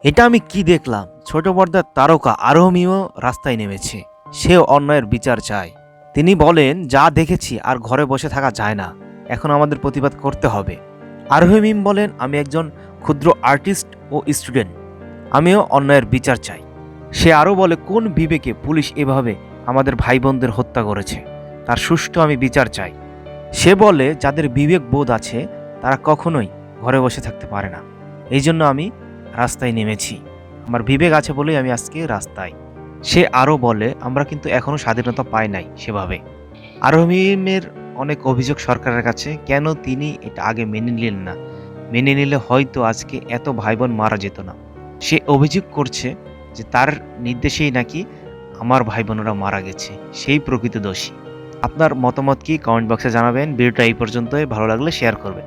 এটা আমি কি দেখলাম? ছোট পর্দার তারকা আরোহীও রাস্তায় নেমেছে। সেও অন্যায়ের বিচার চায়। তিনি বলেন, যা দেখেছি আর ঘরে বসে থাকা যায় না, এখন আমাদের প্রতিবাদ করতে হবে। আরোহী মিম বলেন, আমি একজন ক্ষুদ্র আর্টিস্ট ও স্টুডেন্ট, আমিও অন্যায়ের বিচার চাই। সে আরও বলে, কোন বিবেকে পুলিশ এভাবে আমাদের ভাই বোনদের হত্যা করেছে, তার সুষ্ঠু আমি বিচার চাই। সে বলে, যাদের বিবেক বোধ আছে তারা কখনোই ঘরে বসে থাকতে পারে না। এই জন্য আমি রাস্তায় নেমেছি, আমার বিবেক আছে বলেই আমি আজকে রাস্তায়। সে আরও বলে, আমরা কিন্তু এখনও স্বাধীনতা পাই নাই সেভাবে। আরোহীমের অনেক অভিযোগ সরকারের কাছে, কেন তিনি এটা আগে মেনে নিলেন না। মেনে নিলে হয়তো আজকে এত ভাই বোন মারা যেত না। সে অভিযোগ করছে যে তার নির্দেশেই নাকি আমার ভাই বোনেরা মারা গেছে, সেই প্রকৃত দোষী। আপনার মতামত কি কমেন্ট বক্সে জানাবেন। ভিডিওটা এই পর্যন্তই, ভালো লাগলে শেয়ার করবেন।